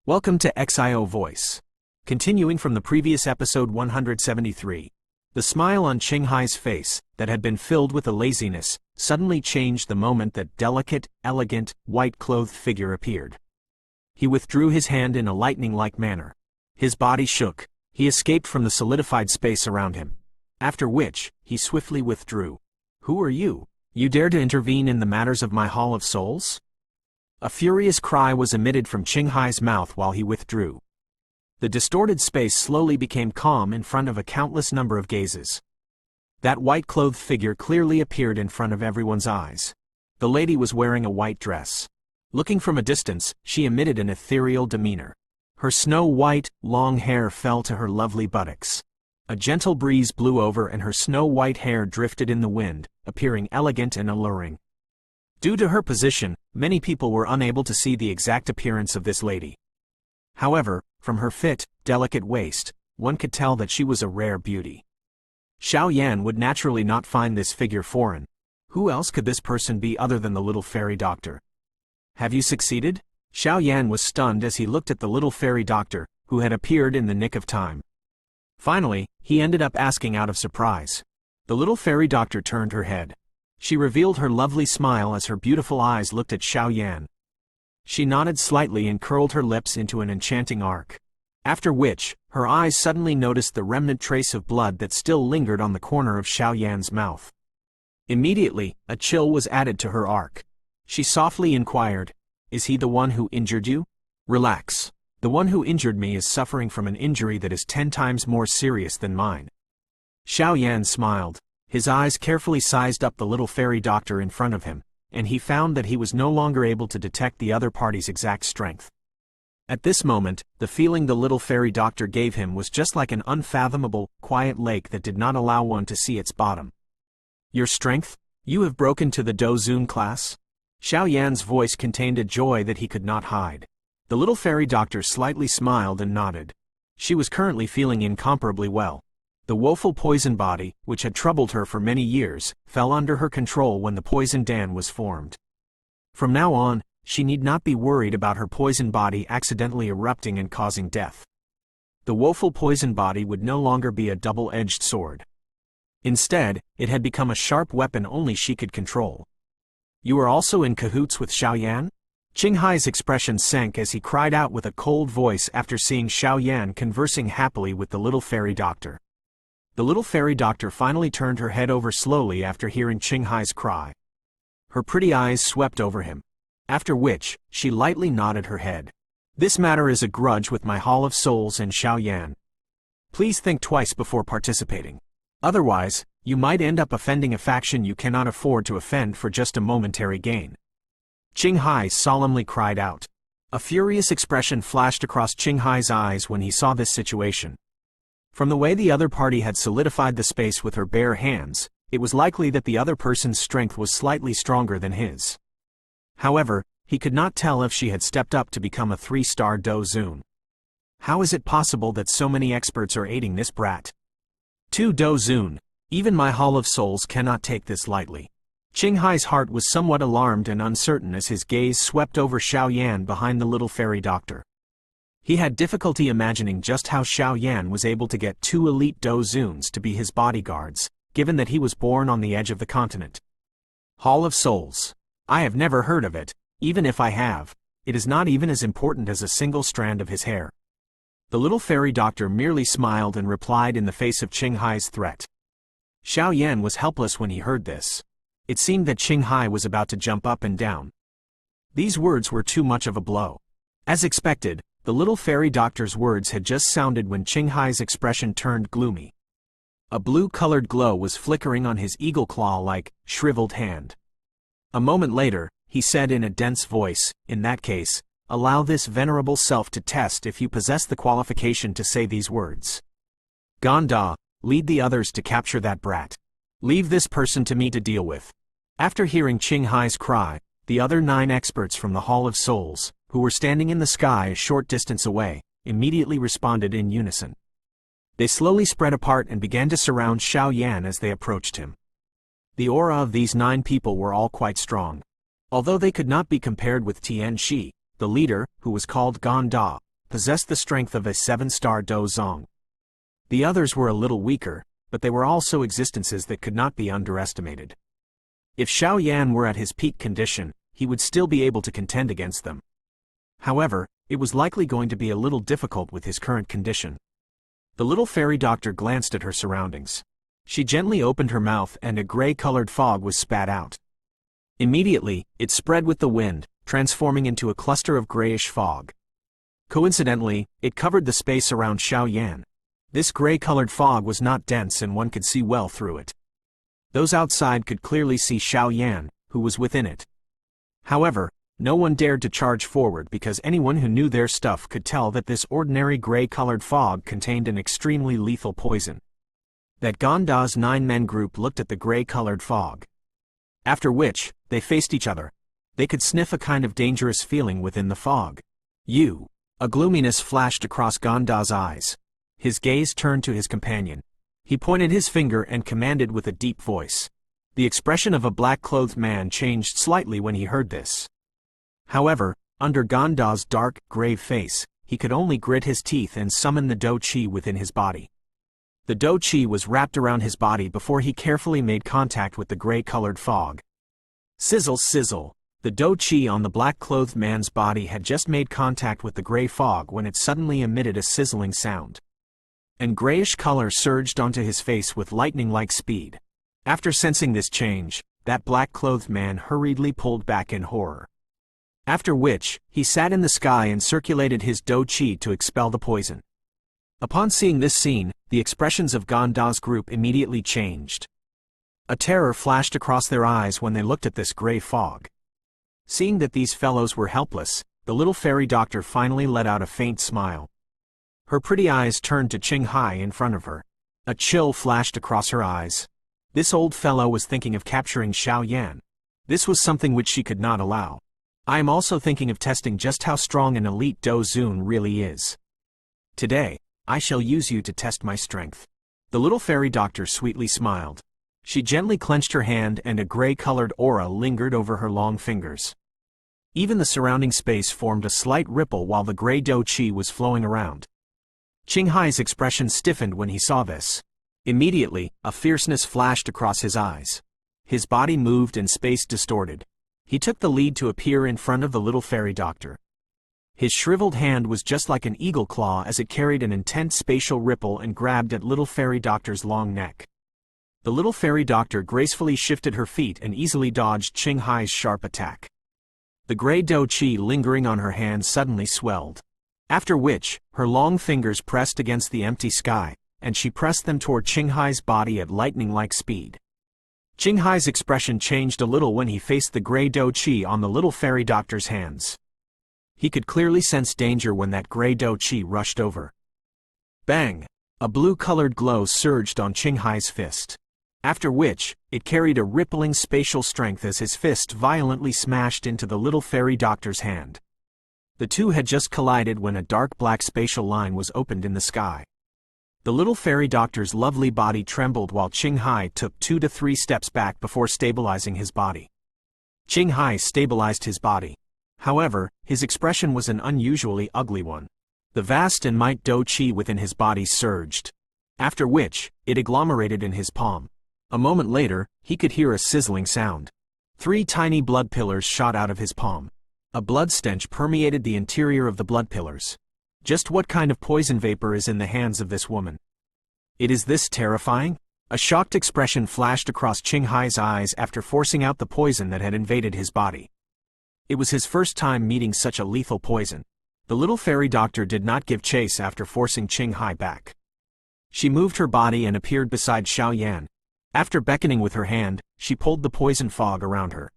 Welcome to XIO Voice. Continuing from the previous episode 173. The smile on Qinghai's face, that had been filled with a laziness, suddenly changed the moment that delicate, elegant, white-clothed figure appeared. He withdrew his hand in a lightning-like manner. His body shook. He escaped from the solidified space around him. After which, he swiftly withdrew. "Who are you? You dare to intervene in the matters of my Hall of Souls?" A furious cry was emitted from Qinghai's mouth while he withdrew. The distorted space slowly became calm in front of a countless number of gazes. That white-clothed figure clearly appeared in front of everyone's eyes. The lady was wearing a white dress. Looking from a distance, she emitted an ethereal demeanor. Her snow-white, long hair fell to her lovely buttocks. A gentle breeze blew over and her snow-white hair drifted in the wind, appearing elegant and alluring. Due to her position, many people were unable to see the exact appearance of this lady. However, from her fit, delicate waist, one could tell that she was a rare beauty. Xiao Yan would naturally not find this figure foreign. Who else could this person be other than the little fairy doctor? "Have you succeeded?" Xiao Yan was stunned as he looked at the little fairy doctor, who had appeared in the nick of time. Finally, he ended up asking out of surprise. The little fairy doctor turned her head. She revealed her lovely smile as her beautiful eyes looked at Xiao Yan. She nodded slightly and curled her lips into an enchanting arc. After which, her eyes suddenly noticed the remnant trace of blood that still lingered on the corner of Xiao Yan's mouth. Immediately, a chill was added to her arc. She softly inquired, "Is he the one who injured you?" "Relax. The one who injured me is suffering from an injury that is 10 times more serious than mine." Xiao Yan smiled. His eyes carefully sized up the little fairy doctor in front of him, and he found that he was no longer able to detect the other party's exact strength. At this moment, the feeling the little fairy doctor gave him was just like an unfathomable, quiet lake that did not allow one to see its bottom. "Your strength? You have broken to the Dozun class?" Xiao Yan's voice contained a joy that he could not hide. The little fairy doctor slightly smiled and nodded. She was currently feeling incomparably well. The woeful poison body, which had troubled her for many years, fell under her control when the poison dam was formed. From now on, she need not be worried about her poison body accidentally erupting and causing death. The woeful poison body would no longer be a double-edged sword. Instead, it had become a sharp weapon only she could control. "You are also in cahoots with Xiao Yan?" Qinghai's expression sank as he cried out with a cold voice after seeing Xiao Yan conversing happily with the little fairy doctor. The little fairy doctor finally turned her head over slowly after hearing Qinghai's cry. Her pretty eyes swept over him. After which, she lightly nodded her head. "This matter is a grudge with my Hall of Souls and Xiao Yan. Please think twice before participating. Otherwise, you might end up offending a faction you cannot afford to offend for just a momentary gain." Qinghai solemnly cried out. A furious expression flashed across Qinghai's eyes when he saw this situation. From the way the other party had solidified the space with her bare hands, it was likely that the other person's strength was slightly stronger than his. However, he could not tell if she had stepped up to become a 3-star Dozun. How is it possible that so many experts are aiding this brat? 2 Dozun. Even my Hall of Souls cannot take this lightly. Qinghai's heart was somewhat alarmed and uncertain as his gaze swept over Xiao Yan behind the little fairy doctor. He had difficulty imagining just how Xiao Yan was able to get 2 elite Dozuns to be his bodyguards, given that he was born on the edge of the continent. Hall of Souls. I have never heard of it. Even if I have, it is not even as important as a single strand of his hair. The little fairy doctor merely smiled and replied in the face of Qinghai's threat. Xiao Yan was helpless when he heard this. It seemed that Qinghai was about to jump up and down. These words were too much of a blow. As expected, the little fairy doctor's words had just sounded when Qinghai's expression turned gloomy. A blue-colored glow was flickering on his eagle claw-like, shriveled hand. A moment later, he said in a dense voice, "In that case, allow this venerable self to test if you possess the qualification to say these words. Ganda, lead the others to capture that brat. Leave this person to me to deal with." After hearing Qinghai's cry, the other 9 experts from the Hall of Souls, who were standing in the sky a short distance away, immediately responded in unison. They slowly spread apart and began to surround Xiao Yan as they approached him. The aura of these 9 people were all quite strong. Although they could not be compared with Tian Shi, the leader, who was called Ganda, possessed the strength of a 7-star Do Zong. The others were a little weaker, but they were also existences that could not be underestimated. If Xiao Yan were at his peak condition, he would still be able to contend against them. However, it was likely going to be a little difficult with his current condition. The little fairy doctor glanced at her surroundings. She gently opened her mouth and a gray-colored fog was spat out. Immediately, it spread with the wind, transforming into a cluster of grayish fog. Coincidentally, it covered the space around Xiao Yan. This gray-colored fog was not dense and one could see well through it. Those outside could clearly see Xiao Yan, who was within it. However, no one dared to charge forward because anyone who knew their stuff could tell that this ordinary gray-colored fog contained an extremely lethal poison. That Gonda's 9-men group looked at the gray-colored fog. After which, they faced each other. They could sniff a kind of dangerous feeling within the fog. A gloominess flashed across Gonda's eyes. His gaze turned to his companion. He pointed his finger and commanded with a deep voice. The expression of a black-clothed man changed slightly when he heard this. However, under Gonda's dark, grave face, he could only grit his teeth and summon the Do Chi within his body. The Do Chi was wrapped around his body before he carefully made contact with the gray-colored fog. Sizzle, sizzle. The Do Chi on the black-clothed man's body had just made contact with the gray fog when it suddenly emitted a sizzling sound. And grayish color surged onto his face with lightning-like speed. After sensing this change, that black-clothed man hurriedly pulled back in horror. After which, he sat in the sky and circulated his Do Chi to expel the poison. Upon seeing this scene, the expressions of Gonda's group immediately changed. A terror flashed across their eyes when they looked at this gray fog. Seeing that these fellows were helpless, the little fairy doctor finally let out a faint smile. Her pretty eyes turned to Qinghai in front of her. A chill flashed across her eyes. This old fellow was thinking of capturing Xiao Yan. This was something which she could not allow. I am also thinking of testing just how strong an elite Do Zun really is. Today, I shall use you to test my strength. The little fairy doctor sweetly smiled. She gently clenched her hand and a gray-colored aura lingered over her long fingers. Even the surrounding space formed a slight ripple while the gray Do Chi was flowing around. Qinghai's expression stiffened when he saw this. Immediately, a fierceness flashed across his eyes. His body moved and space distorted. He took the lead to appear in front of the little fairy doctor. His shriveled hand was just like an eagle claw as it carried an intense spatial ripple and grabbed at little fairy doctor's long neck. The little fairy doctor gracefully shifted her feet and easily dodged Qinghai's sharp attack. The gray Do Chi lingering on her hand suddenly swelled. After which, her long fingers pressed against the empty sky, and she pressed them toward Qinghai's body at lightning-like speed. Qinghai's expression changed a little when he faced the gray Do Chi on the little fairy doctor's hands. He could clearly sense danger when that gray Do Chi rushed over. Bang! A blue-colored glow surged on Qinghai's fist. After which, it carried a rippling spatial strength as his fist violently smashed into the little fairy doctor's hand. The two had just collided when a dark black spatial line was opened in the sky. The little fairy doctor's lovely body trembled while Qinghai took 2 to 3 steps back before stabilizing his body. Qinghai stabilized his body. However, his expression was an unusually ugly one. The vast and might Do Chi within his body surged. After which, it agglomerated in his palm. A moment later, he could hear a sizzling sound. 3 tiny blood pillars shot out of his palm. A blood stench permeated the interior of the blood pillars. Just what kind of poison vapor is in the hands of this woman? It is this terrifying? A shocked expression flashed across Qinghai's eyes after forcing out the poison that had invaded his body. It was his first time meeting such a lethal poison. The little fairy doctor did not give chase after forcing Qinghai back. She moved her body and appeared beside Xiao Yan. After beckoning with her hand, she pulled the poison fog around her.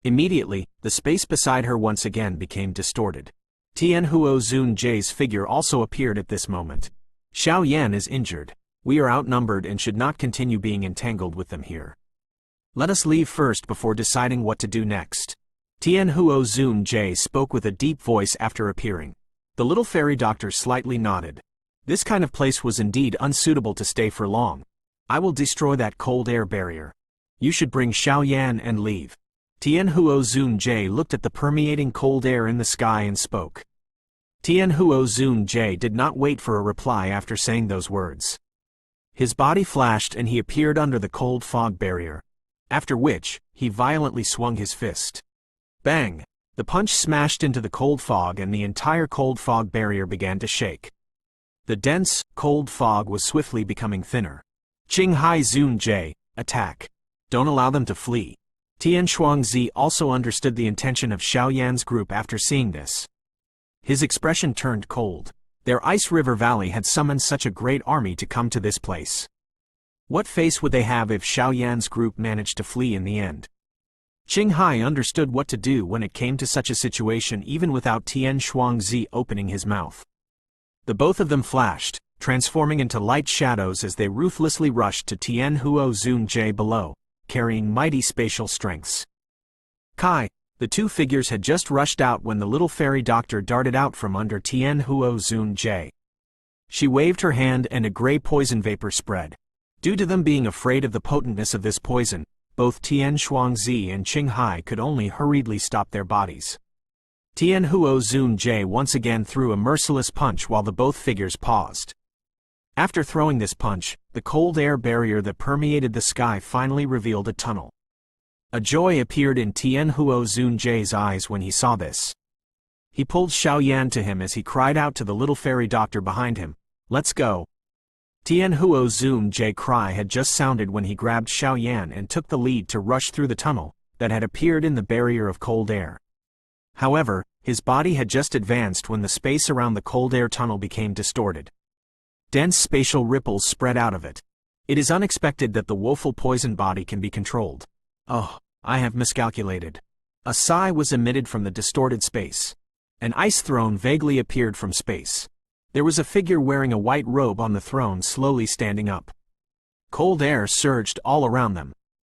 Immediately, the space beside her once again became distorted. Tianhuo Zun Jie's figure also appeared at this moment. Xiao Yan is injured. We are outnumbered and should not continue being entangled with them here. Let us leave first before deciding what to do next. Tianhuo Zun Jie spoke with a deep voice after appearing. The little fairy doctor slightly nodded. This kind of place was indeed unsuitable to stay for long. I will destroy that cold air barrier. You should bring Xiao Yan and leave. Tianhuo Zun Jie looked at the permeating cold air in the sky and spoke. Tianhuo Zun-Jie did not wait for a reply after saying those words. His body flashed and he appeared under the cold fog barrier. After which, he violently swung his fist. Bang! The punch smashed into the cold fog and the entire cold fog barrier began to shake. The dense, cold fog was swiftly becoming thinner. Qinghai Zun-Jie, attack. Don't allow them to flee. Tian Shuangzi also understood the intention of Xiao Yan's group after seeing this. His expression turned cold. Their Ice River Valley had summoned such a great army to come to this place. What face would they have if Xiao Yan's group managed to flee in the end? Qinghai understood what to do when it came to such a situation even without Tian Shuangzi opening his mouth. The both of them flashed, transforming into light shadows as they ruthlessly rushed to Tianhuo Zun-Jie below, carrying mighty spatial strengths. Kai! The two figures had just rushed out when the little fairy doctor darted out from under Tianhuo Zun-Jie. She waved her hand and a gray poison vapor spread. Due to them being afraid of the potentness of this poison, both Tian Shuangzi and Qinghai could only hurriedly stop their bodies. Tianhuo Zun-Jie once again threw a merciless punch while the both figures paused. After throwing this punch, the cold air barrier that permeated the sky finally revealed a tunnel. A joy appeared in Tianhuo Zun-Jie's eyes when he saw this. He pulled Xiao Yan to him as he cried out to the little fairy doctor behind him, "Let's go!" Tianhuo Zun-Jie's cry had just sounded when he grabbed Xiao Yan and took the lead to rush through the tunnel that had appeared in the barrier of cold air. However, his body had just advanced when the space around the cold air tunnel became distorted. Dense spatial ripples spread out of it. It is unexpected that the woeful poison body can be controlled. Oh, I have miscalculated. A sigh was emitted from the distorted space. An ice throne vaguely appeared from space. There was a figure wearing a white robe on the throne slowly standing up. Cold air surged all around them.